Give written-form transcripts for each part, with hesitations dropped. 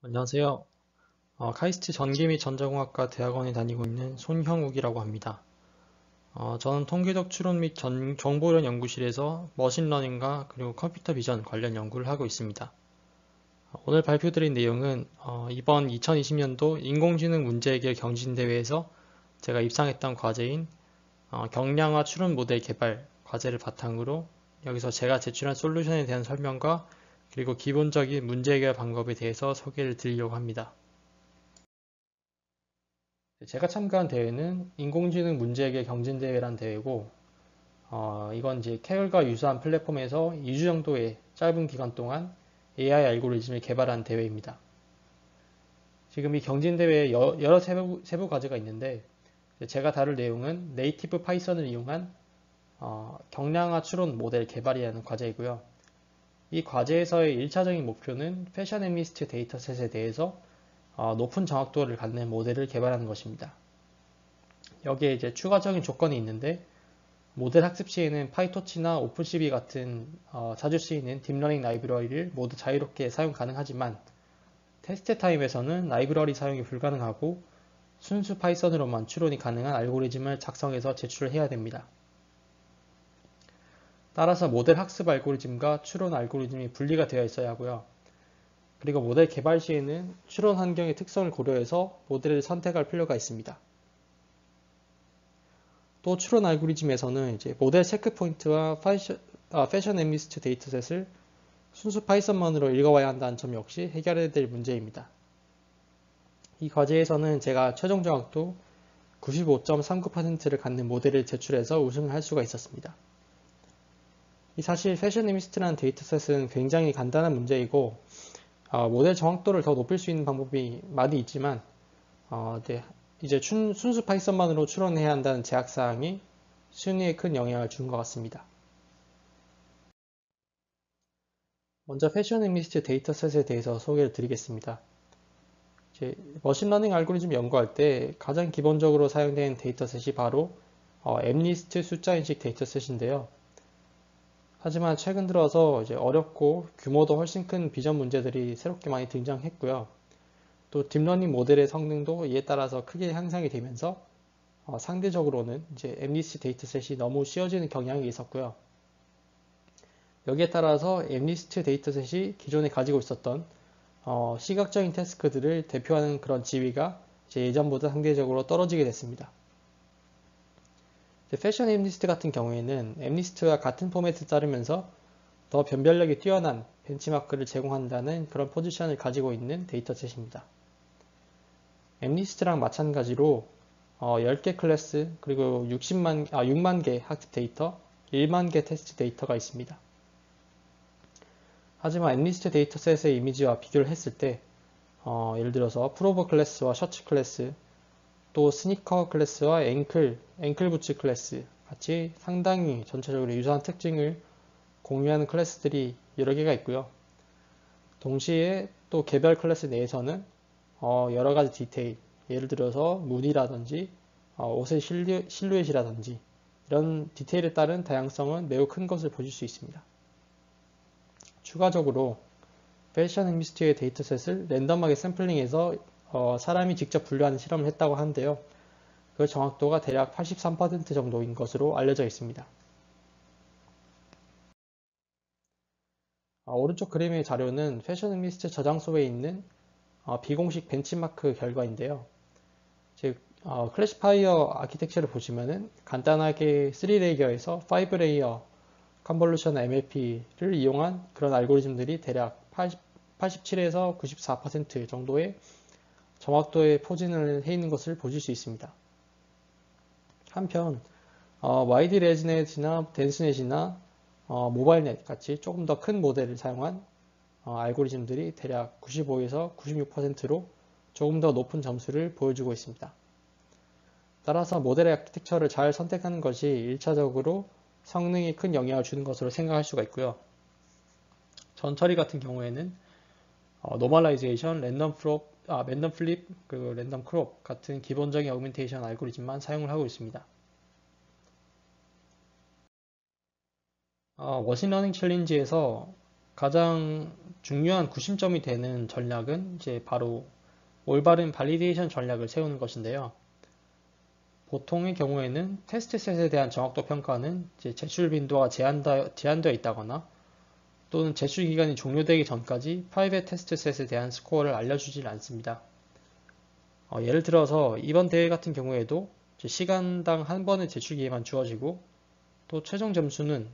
안녕하세요. 카이스트 전기 및 전자공학과 대학원에 다니고 있는 손형욱이라고 합니다. 저는 통계적 추론 및 정보이론 연구실에서 머신러닝과 그리고 컴퓨터 비전 관련 연구를 하고 있습니다. 오늘 발표드린 내용은 이번 2020년도 인공지능 문제해결 경진대회에서 제가 입상했던 과제인 경량화 추론 모델 개발 과제를 바탕으로 여기서 제가 제출한 솔루션에 대한 설명과 그리고 기본적인 문제 해결 방법에 대해서 소개를 드리려고 합니다. 제가 참가한 대회는 인공지능 문제해결 경진대회란 대회고, 이건 이제 캐럴과 유사한 플랫폼에서 2주 정도의 짧은 기간 동안 AI 알고리즘을 개발한 대회입니다. 지금 이 경진대회에 여러 세부 과제가 있는데, 제가 다룰 내용은 네이티브 파이썬을 이용한 경량화 추론 모델 개발이라는 과제이고요. 이 과제에서의 1차적인 목표는 패션 애니미스트 데이터셋에 대해서 높은 정확도를 갖는 모델을 개발하는 것입니다. 여기에 이제 추가적인 조건이 있는데 모델 학습 시에는 파이토치나 오픈CV 같은 자주 쓰이는 딥러닝 라이브러리를 모두 자유롭게 사용 가능하지만 테스트 타임에서는 라이브러리 사용이 불가능하고 순수 파이썬으로만 추론이 가능한 알고리즘을 작성해서 제출을 해야 됩니다. 따라서 모델 학습 알고리즘과 추론 알고리즘이 분리가 되어 있어야 하고요. 그리고 모델 개발 시에는 추론 환경의 특성을 고려해서 모델을 선택할 필요가 있습니다. 또 추론 알고리즘에서는 이제 모델 체크 포인트와 패션 애니미스트 데이터셋을 순수 파이썬만으로 읽어와야 한다는 점 역시 해결해야 될 문제입니다. 이 과제에서는 제가 최종 정확도 95.39%를 갖는 모델을 제출해서 우승을 할 수가 있었습니다. 사실 패션 애니미스트라는 데이터셋은 굉장히 간단한 문제이고 모델 정확도를 더 높일 수 있는 방법이 많이 있지만 네, 이제 순수 파이썬만으로 추론해야 한다는 제약사항이 순위에 큰 영향을 준 것 같습니다. 먼저 패션 애니미스트 데이터셋에 대해서 소개를 드리겠습니다. 머신러닝 알고리즘 연구할 때 가장 기본적으로 사용되는 데이터셋이 바로 MNIST 숫자 인식 데이터셋인데요. 하지만 최근 들어서 이제 어렵고 규모도 훨씬 큰 비전 문제들이 새롭게 많이 등장했고요. 또 딥러닝 모델의 성능도 이에 따라서 크게 향상이 되면서 상대적으로는 이제 MNIST 데이터셋이 너무 쉬워지는 경향이 있었고요. 여기에 따라서 MNIST 데이터셋이 기존에 가지고 있었던 시각적인 태스크들을 대표하는 그런 지위가 예전보다 상대적으로 떨어지게 됐습니다. 패션 엠니스트 같은 경우에는 엠니스트와 같은 포맷을 따르면서 더 변별력이 뛰어난 벤치마크를 제공한다는 그런 포지션을 가지고 있는 데이터셋입니다. 엠니스트랑 마찬가지로 10개 클래스 그리고 6만 개 학습 데이터, 1만 개 테스트 데이터가 있습니다. 하지만 엠니스트 데이터셋의 이미지와 비교를 했을 때 예를 들어서 프로버 클래스와 셔츠 클래스, 또 스니커 클래스와 앵클 부츠 클래스 같이 상당히 전체적으로 유사한 특징을 공유하는 클래스들이 여러 개가 있고요. 동시에 또 개별 클래스 내에서는 여러 가지 디테일, 예를 들어서 무늬라든지 옷의 실루엣이라든지 이런 디테일에 따른 다양성은 매우 큰 것을 보실 수 있습니다. 추가적으로 패션 엠니스트의 데이터셋을 랜덤하게 샘플링해서 사람이 직접 분류하는 실험을 했다고 하는데요. 그 정확도가 대략 83% 정도인 것으로 알려져 있습니다. 오른쪽 그림의 자료는 패션 엠니스트 저장소에 있는 비공식 벤치마크 결과인데요. 즉 클래시파이어 아키텍처를 보시면은 간단하게 3레이어에서 5레이어 컨볼루션 MLP를 이용한 그런 알고리즘들이 대략 87에서 94% 정도의 정확도에 포진을 해 있는 것을 보실 수 있습니다. 한편 와이드 레즈넷이나 덴스넷이나 모바일넷 같이 조금 더 큰 모델을 사용한 알고리즘들이 대략 95에서 96%로 조금 더 높은 점수를 보여주고 있습니다. 따라서 모델의 아키텍처를 잘 선택하는 것이 1차적으로 성능에 큰 영향을 주는 것으로 생각할 수가 있고요. 전처리 같은 경우에는 노멀라이제이션, 랜덤 플립, 그리고 랜덤 크롭 같은 기본적인 어그멘테이션 알고리즘만 사용을 하고 있습니다. 머신러닝 챌린지에서 가장 중요한 구심점이 되는 전략은 이제 바로 올바른 발리데이션 전략을 세우는 것인데요. 보통의 경우에는 테스트셋에 대한 정확도 평가는 이제 제출 빈도가 제한되어 있다거나 또는 제출 기간이 종료되기 전까지 프라이빗 테스트셋에 대한 스코어를 알려주질 않습니다. 예를 들어서 이번 대회 같은 경우에도 시간당 한 번의 제출 기회만 주어지고 또 최종 점수는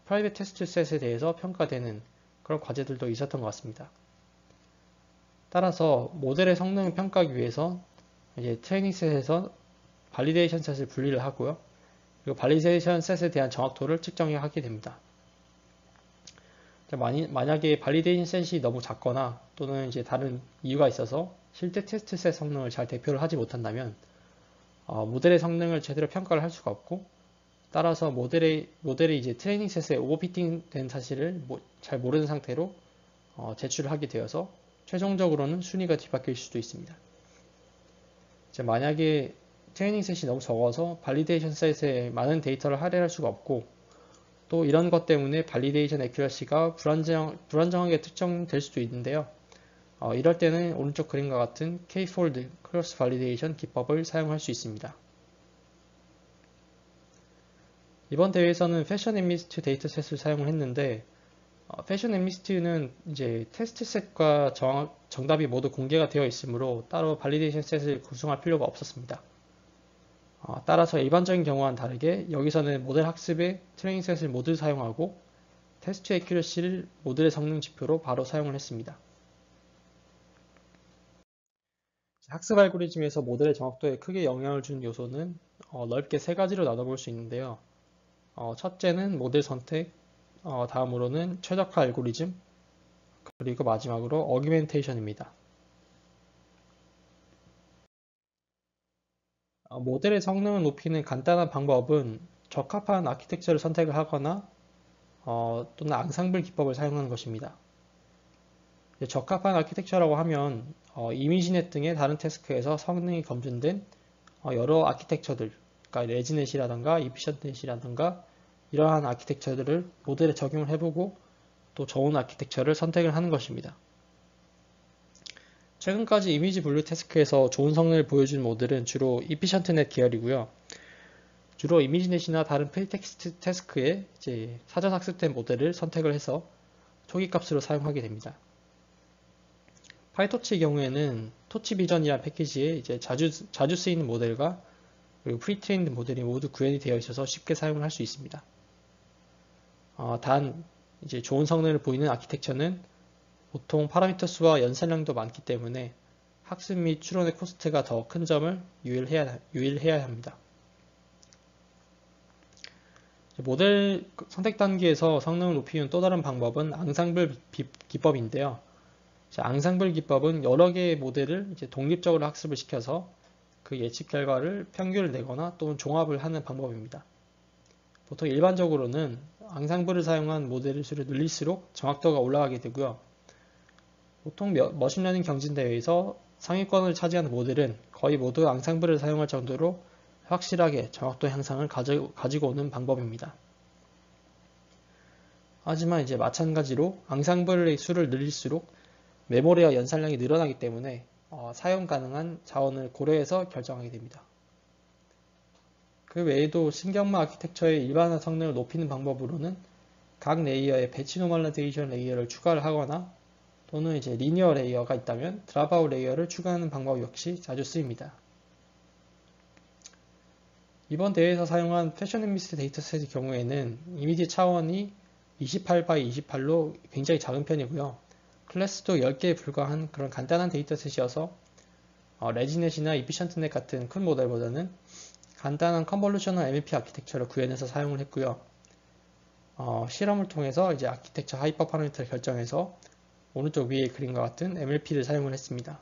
프라이빗 테스트셋에 대해서 평가되는 그런 과제들도 있었던 것 같습니다. 따라서 모델의 성능을 평가하기 위해서 이제 트레이닝 셋에서 발리데이션 셋을 분리를 하고요. 그리고 발리데이션 셋에 대한 정확도를 측정하게 됩니다. 만약에 발리데이션 셋이 너무 작거나 또는 이제 다른 이유가 있어서 실제 테스트 셋 성능을 잘 대표를 하지 못한다면 모델의 성능을 제대로 평가를 할 수가 없고 따라서 모델이 이제 트레이닝 셋에 오버피팅 된 사실을 잘 모르는 상태로 제출을 하게 되어서 최종적으로는 순위가 뒤바뀔 수도 있습니다. 만약에 트레이닝 셋이 너무 적어서 발리데이션 셋에 많은 데이터를 할애할 수가 없고 또 이런 것 때문에 발리데이션 애큐러시가 불안정하게 특정될 수도 있는데요. 이럴 때는 오른쪽 그림과 같은 K-fold 크로스 발리데이션 기법을 사용할 수 있습니다. 이번 대회에서는 패션 앤미스트 데이터셋을 사용을 했는데 패션 앤미스트는 이제 테스트 셋과 정답이 모두 공개가 되어 있으므로 따로 발리데이션 셋을 구성할 필요가 없었습니다. 따라서 일반적인 경우와는 다르게 여기서는 모델 학습에 트레이닝 셋을 모두 사용하고 테스트 애큐러시를 모델의 성능 지표로 바로 사용을 했습니다. 학습 알고리즘에서 모델의 정확도에 크게 영향을 준 요소는 넓게 세 가지로 나눠볼 수 있는데요. 첫째는 모델 선택, 다음으로는 최적화 알고리즘, 그리고 마지막으로 어규멘테이션입니다. 모델의 성능을 높이는 간단한 방법은 적합한 아키텍처를 선택을 하거나 또는 앙상블 기법을 사용하는 것입니다. 적합한 아키텍처라고 하면 이미지넷 등의 다른 태스크에서 성능이 검증된 여러 아키텍처들, 그러니까 레지넷이라든가 이피션트넷이라든가 이러한 아키텍처들을 모델에 적용을 해보고 또 좋은 아키텍처를 선택을 하는 것입니다. 최근까지 이미지 분류 태스크에서 좋은 성능을 보여준 모델은 주로 이피션트넷 계열이고요. 주로 이미지넷이나 다른 프리텍스트 태스크에 이제 사전 학습된 모델을 선택을 해서 초기 값으로 사용하게 됩니다. 파이토치의 경우에는 토치 비전이라는 패키지에 이제 자주 쓰이는 모델과 그리고 프리트레인드 모델이 모두 구현이 되어 있어서 쉽게 사용을 할 수 있습니다. 단 이제 좋은 성능을 보이는 아키텍처는 보통 파라미터 수와 연산량도 많기 때문에 학습 및 추론의 코스트가 더 큰 점을 유의해야 합니다. 모델 선택 단계에서 성능을 높이는 또 다른 방법은 앙상블 기법인데요. 앙상블 기법은 여러 개의 모델을 이제 독립적으로 학습을 시켜서 그 예측 결과를 평균을 내거나 또는 종합을 하는 방법입니다. 보통 일반적으로는 앙상블을 사용한 모델의 수를 늘릴수록 정확도가 올라가게 되고요. 보통 머신러닝 경진대회에서 상위권을 차지하는 모델은 거의 모두 앙상블을 사용할 정도로 확실하게 정확도 향상을 가지고 오는 방법입니다. 하지만 이제 마찬가지로 앙상블의 수를 늘릴수록 메모리와 연산량이 늘어나기 때문에 사용 가능한 자원을 고려해서 결정하게 됩니다. 그 외에도 신경마 아키텍처의 일반화 성능을 높이는 방법으로는 각 레이어에 배치 노멀라이제이션 레이어를 추가를 하거나 또는 이제 리니어 레이어가 있다면 드랍아웃 레이어를 추가하는 방법 역시 자주 쓰입니다. 이번 대회에서 사용한 패션 앤미스트 데이터셋의 경우에는 이미지 차원이 28x28로 굉장히 작은 편이고요. 클래스도 10개에 불과한 그런 간단한 데이터셋이어서 레지넷이나 이피션트넷 같은 큰 모델보다는 간단한 컨볼루셔널 MLP 아키텍처를 구현해서 사용을 했고요. 실험을 통해서 이제 아키텍처 하이퍼 파라미터를 결정해서 오른쪽 위의 그림과 같은 MLP를 사용을 했습니다.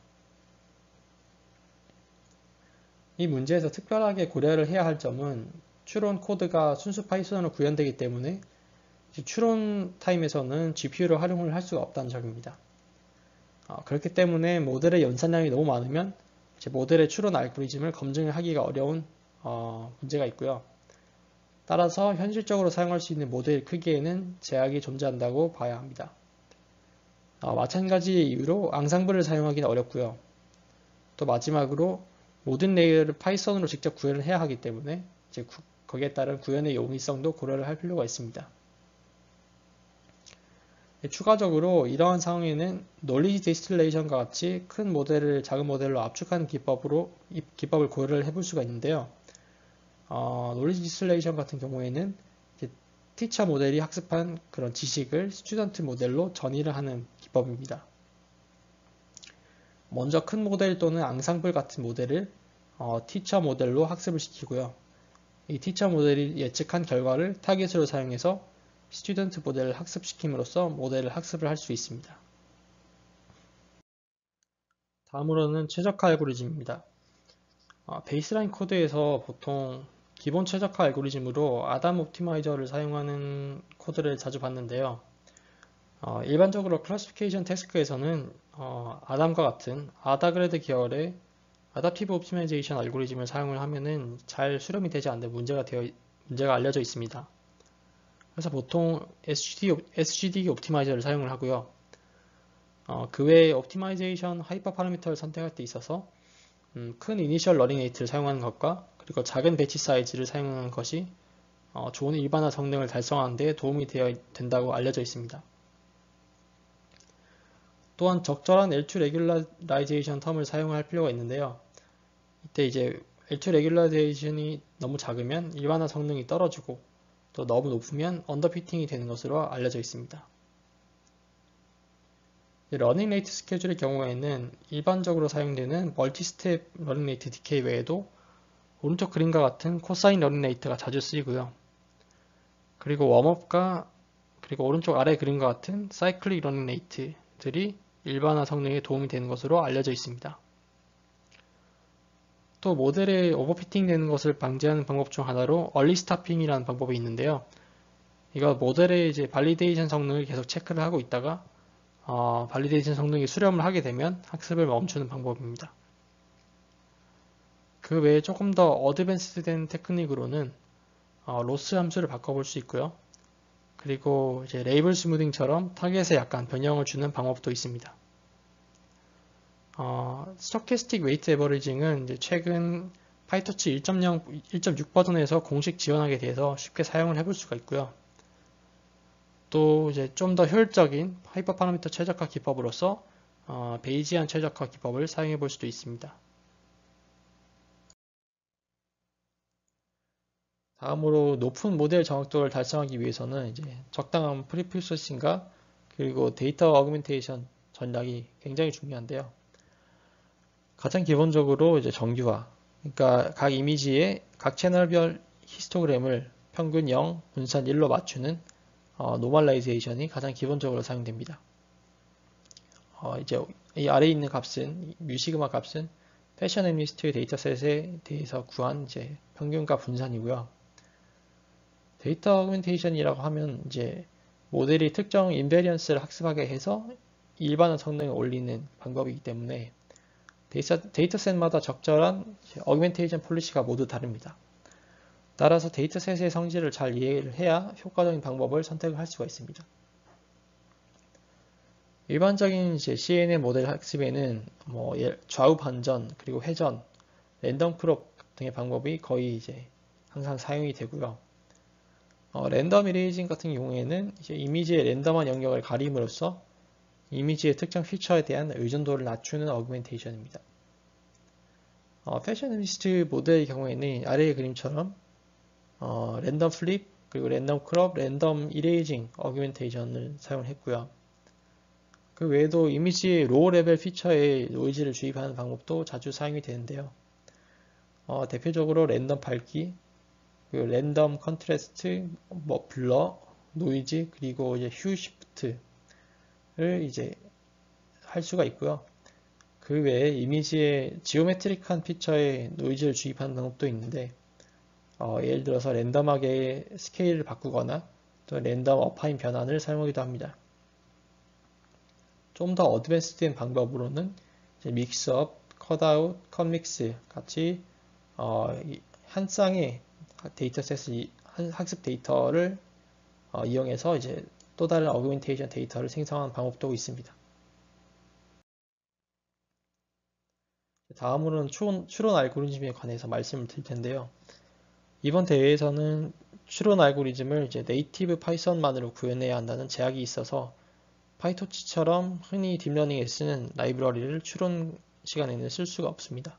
이 문제에서 특별하게 고려를 해야 할 점은 추론 코드가 순수 파이썬으로 구현되기 때문에 추론 타임에서는 GPU를 활용을 할 수가 없다는 점입니다. 그렇기 때문에 모델의 연산량이 너무 많으면 모델의 추론 알고리즘을 검증을 하기가 어려운 문제가 있고요. 따라서 현실적으로 사용할 수 있는 모델 크기에는 제약이 존재한다고 봐야 합니다. 마찬가지 이유로 앙상블을 사용하기는 어렵고요. 또 마지막으로 모든 레이어를 파이썬으로 직접 구현을 해야 하기 때문에 이제 거기에 따른 구현의 용이성도 고려를 할 필요가 있습니다. 추가적으로 이러한 상황에는 놀리지 디스틸레이션과 같이 큰 모델을 작은 모델로 압축하는 기법을 고려를 해볼 수가 있는데요. 놀리지 디스틸레이션 같은 경우에는 티처 모델이 학습한 그런 지식을 스튜던트 모델로 전이를 하는 기법입니다. 먼저 큰 모델 또는 앙상블 같은 모델을 티처 모델로 학습을 시키고요. 이 티처 모델이 예측한 결과를 타겟으로 사용해서 스튜던트 모델을 학습시킴으로써 모델을 학습을 할 수 있습니다. 다음으로는 최적화 알고리즘입니다. 베이스라인 코드에서 보통 기본 최적화 알고리즘으로 아담 옵티마이저를 사용하는 코드를 자주 봤는데요. 일반적으로 클래시피케이션 태스크에서는 아담과 같은 아다그레드 계열의 아답티브 옵티마이제이션 알고리즘을 사용을 하면은 잘 수렴이 되지 않는 문제가 알려져 있습니다. 그래서 보통 SGD 옵티마이저를 사용을 하고요. 그 외에 옵티마이제이션 하이퍼 파라미터를 선택할 때 있어서 큰 이니셜 러닝 레이트를 사용하는 것과 그리고 작은 배치 사이즈를 사용하는 것이 좋은 일반화 성능을 달성하는 데 도움이 된다고 알려져 있습니다. 또한 적절한 L2 레귤라이제이션 텀을 사용할 필요가 있는데요. 이때 이제 L2 레귤라이제이션이 너무 작으면 일반화 성능이 떨어지고 또 너무 높으면 언더피팅이 되는 것으로 알려져 있습니다. 러닝 레이트 스케줄의 경우에는 일반적으로 사용되는 멀티 스텝 러닝 레이트 디케이 외에도 오른쪽 그림과 같은 코사인 러닝 레이트가 자주 쓰이고요. 그리고 웜업과 그리고 오른쪽 아래 그림과 같은 사이클릭 러닝 레이트들이 일반화 성능에 도움이 되는 것으로 알려져 있습니다. 또 모델에 오버피팅 되는 것을 방지하는 방법 중 하나로 얼리 스타핑이라는 방법이 있는데요. 이거 모델의 이제 발리데이션 성능을 계속 체크를 하고 있다가 발리데이션 성능이 수렴을 하게 되면 학습을 멈추는 방법입니다. 그 외에 조금 더 어드밴스된 테크닉으로는 로스 함수를 바꿔볼 수 있고요. 그리고 이제 레이블 스무딩처럼 타겟에 약간 변형을 주는 방법도 있습니다. 스토캐스틱 웨이트 에버리징은 이제 최근 파이터치 1.6 버전에서 공식 지원하게 돼서 쉽게 사용을 해볼 수가 있고요. 또 이제 좀 더 효율적인 하이퍼 파라미터 최적화 기법으로서 베이지안 최적화 기법을 사용해 볼 수도 있습니다. 다음으로 높은 모델 정확도를 달성하기 위해서는 이제 적당한 프리프로세싱과 그리고 데이터 어그멘테이션 전략이 굉장히 중요한데요. 가장 기본적으로 이제 정규화, 그러니까 각 이미지의 각 채널별 히스토그램을 평균 0, 분산 1로 맞추는 노멀라이제이션이 가장 기본적으로 사용됩니다. 이제 이 아래에 있는 값은 뮤시그마 값은 패션 애니스트의 데이터셋에 대해서 구한 이제 평균과 분산이고요. 데이터 어그멘테이션이라고 하면 이제 모델이 특정 인베리언스를 학습하게 해서 일반화 성능을 올리는 방법이기 때문에 데이터셋마다 적절한 어그멘테이션 폴리시가 모두 다릅니다. 따라서 데이터셋의 성질을 잘 이해를 해야 효과적인 방법을 선택을 할 수가 있습니다. 일반적인 이제 CNN 모델 학습에는 좌우 반전, 그리고 회전, 랜덤 크롭 등의 방법이 거의 이제 항상 사용이 되고요. 랜덤 이레이징 같은 경우에는 이제 이미지의 랜덤한 영역을 가림으로써 이미지의 특정 피처에 대한 의존도를 낮추는 어그멘테이션입니다. 패셔니스트 모델의 경우에는 아래의 그림처럼 랜덤 플립, 그리고 랜덤 크롭, 랜덤 이레이징 어그멘테이션을 사용했고요. 그 외에도 이미지의 로우 레벨 피처에 노이즈를 주입하는 방법도 자주 사용이 되는데요. 대표적으로 랜덤 밝기, 그리고 랜덤 컨트래스트, 블러, 노이즈, 그리고 이제 휴 시프트를 이제 할 수가 있고요. 그 외에 이미지의 지오메트릭한 피처에 노이즈를 주입하는 방법도 있는데 예를 들어서 랜덤하게 스케일을 바꾸거나 또 랜덤 어파인 변환을 사용하기도 합니다. 좀 더 어드밴스된 방법으로는 믹스업, 컷아웃, 컷믹스 같이 한 쌍의 데이터셋을 학습 데이터를 이용해서 이제 또 다른 어그멘테이션 데이터를 생성하는 방법도 있습니다. 다음으로는 추론 알고리즘에 관해서 말씀을 드릴 텐데요. 이번 대회에서는 추론 알고리즘을 이제 네이티브 파이썬만으로 구현해야 한다는 제약이 있어서 파이토치처럼 흔히 딥러닝에 쓰는 라이브러리를 추론 시간에는 쓸 수가 없습니다.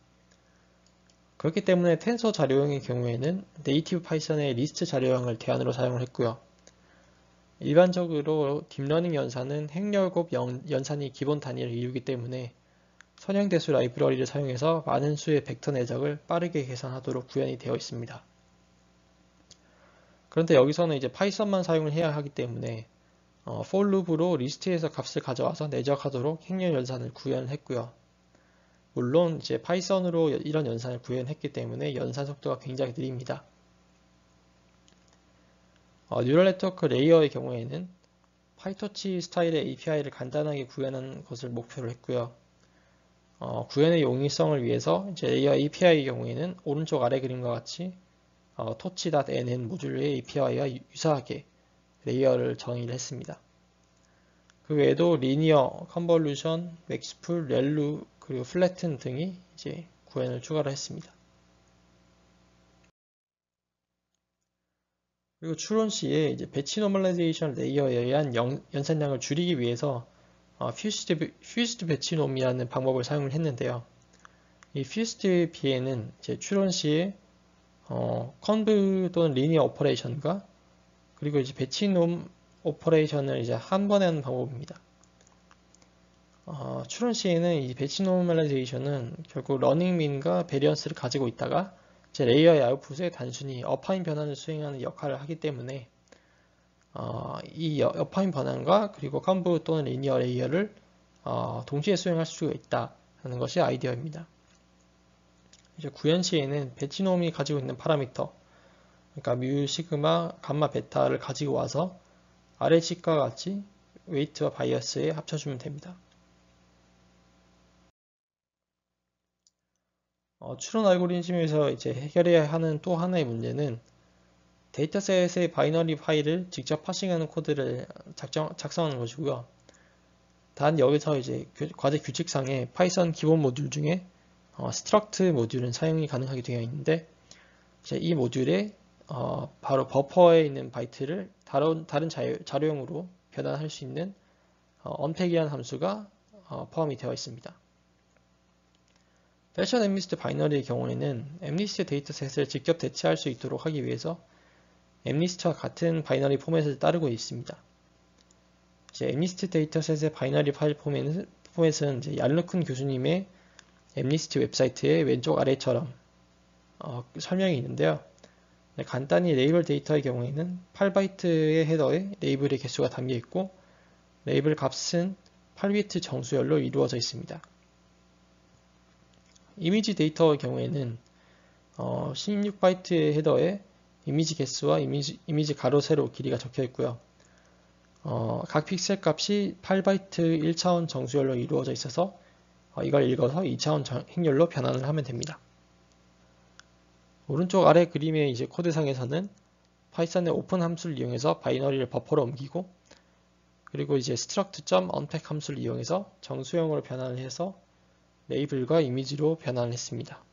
그렇기 때문에 텐서 자료형의 경우에는 네이티브 파이썬의 리스트 자료형을 대안으로 사용을 했고요. 일반적으로 딥러닝 연산은 행렬곱 연산이 기본 단위를 이루기 때문에 선형대수 라이브러리를 사용해서 많은 수의 벡터 내적을 빠르게 계산하도록 구현이 되어 있습니다. 그런데 여기서는 이제 파이썬만 사용을 해야 하기 때문에 for loop로 리스트에서 값을 가져와서 내적하도록 행렬 연산을 구현을 했고요. 물론 이제 파이썬으로 이런 연산을 구현했기 때문에 연산 속도가 굉장히 느립니다. 뉴럴 네트워크 레이어의 경우에는 파이토치 스타일의 API를 간단하게 구현하는 것을 목표로 했고요. 구현의 용이성을 위해서 이제 레이어 API의 경우에는 오른쪽 아래 그림과 같이 torch.nn 모듈의 API와 유사하게 레이어를 정의를 했습니다. 그 외에도 리니어, 컨볼루션, 맥스풀, 렐루, 그리고 플래튼 등이 이제 구현을 추가로 했습니다. 그리고 추론 시에 이제 배치 노멀라이제이션 레이어에 의한 연산량을 줄이기 위해서 퓨스드 배치놈이라는 방법을 사용을 했는데요. 이 퓨스드 비에는 이제 추론 시에 컨브 또는 리니어 오퍼레이션과 그리고 이제 배치놈 오퍼레이션을 이제 한 번에 하는 방법입니다. 추론 시에는 이 배치 노멀라이제이션은 결국 러닝민과 베리언스를 가지고 있다가 제 레이어의 아웃풋에 단순히 어파인 변환을 수행하는 역할을 하기 때문에 이 어파인 변환과 그리고 컨브 또는 리니어 레이어를 동시에 수행할 수가 있다는 것이 아이디어입니다. 이제 구현 시에는 배치놈이 가지고 있는 파라미터, 그러니까 뮤, 시그마, 감마, 베타를 가지고 와서 RH과 같이 웨이트와 바이어스에 합쳐주면 됩니다. 추론 알고리즘에서 이제 해결해야 하는 또 하나의 문제는 데이터셋의 바이너리 파일을 직접 파싱하는 코드를 작성하는 것이고요. 단 여기서 이제 과제 규칙상에 파이썬 기본 모듈 중에 struct 모듈은 사용이 가능하게 되어 있는데 이제 이 모듈에 바로 버퍼에 있는 바이트를 다른 자료형으로 변환할 수 있는 unpack이라는 함수가 포함이 되어 있습니다. 패션 엠리스트 바이너리의 경우에는 엠리스트 데이터셋을 직접 대체할 수 있도록 하기 위해서 엠리스트와 같은 바이너리 포맷을 따르고 있습니다. 이제 엠리스트 데이터셋의 바이너리 파일 포맷은 이제 얄루큰 교수님의 엠리스트 웹사이트의 왼쪽 아래처럼 설명이 있는데요. 간단히 레이블 데이터의 경우에는 8바이트의 헤더에 레이블의 개수가 담겨 있고 레이블 값은 8비트 정수열로 이루어져 있습니다. 이미지 데이터의 경우에는 16바이트의 헤더에 이미지 개수와 이미지 가로 세로 길이가 적혀 있고요. 각 픽셀 값이 8바이트 1차원 정수열로 이루어져 있어서 이걸 읽어서 2차원 행렬로 변환을 하면 됩니다. 오른쪽 아래 그림의 이제 코드상에서는 파이썬의 오픈 함수를 이용해서 바이너리를 버퍼로 옮기고 그리고 이제 struct.unpack 함수를 이용해서 정수형으로 변환을 해서 레이블과 이미지로 변환을 했습니다.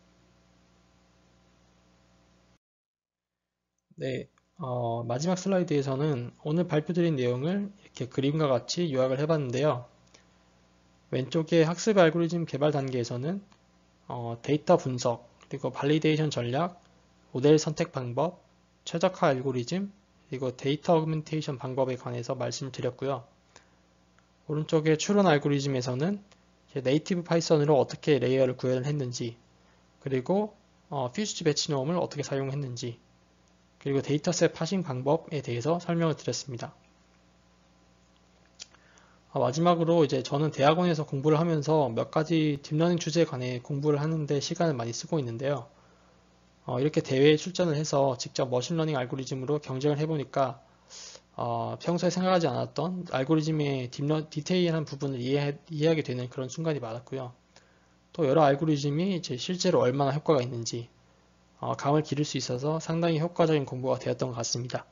네, 마지막 슬라이드에서는 오늘 발표드린 내용을 이렇게 그림과 같이 요약을 해봤는데요. 왼쪽에 학습 알고리즘 개발 단계에서는 데이터 분석, 그리고 발리데이션 전략, 모델 선택 방법, 최적화 알고리즘, 그리고 데이터 어그멘테이션 방법에 관해서 말씀을 드렸고요. 오른쪽에 추론 알고리즘에서는 네이티브 파이썬으로 어떻게 레이어를 구현을 했는지, 그리고 퓨스드 배치놈을 어떻게 사용했는지, 그리고 데이터셋 파싱 방법에 대해서 설명을 드렸습니다. 마지막으로 이제 저는 대학원에서 공부를 하면서 몇 가지 딥러닝 주제에 관해 공부를 하는데 시간을 많이 쓰고 있는데요. 이렇게 대회에 출전을 해서 직접 머신러닝 알고리즘으로 경쟁을 해보니까 평소에 생각하지 않았던 알고리즘의 디테일한 부분을 이해하게 되는 그런 순간이 많았고요. 또 여러 알고리즘이 이제 실제로 얼마나 효과가 있는지, 감을 기를 수 있어서 상당히 효과적인 공부가 되었던 것 같습니다.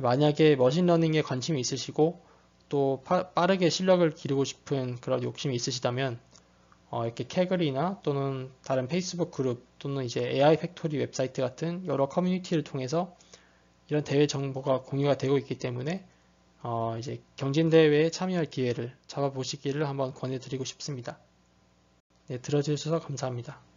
만약에 머신러닝에 관심이 있으시고 또 빠르게 실력을 기르고 싶은 그런 욕심이 있으시다면 이렇게 캐글이나 또는 다른 페이스북 그룹 또는 이제 AI 팩토리 웹사이트 같은 여러 커뮤니티를 통해서 이런 대회 정보가 공유가 되고 있기 때문에 이제 경진대회에 참여할 기회를 잡아보시기를 한번 권해드리고 싶습니다. 네, 들어주셔서 감사합니다.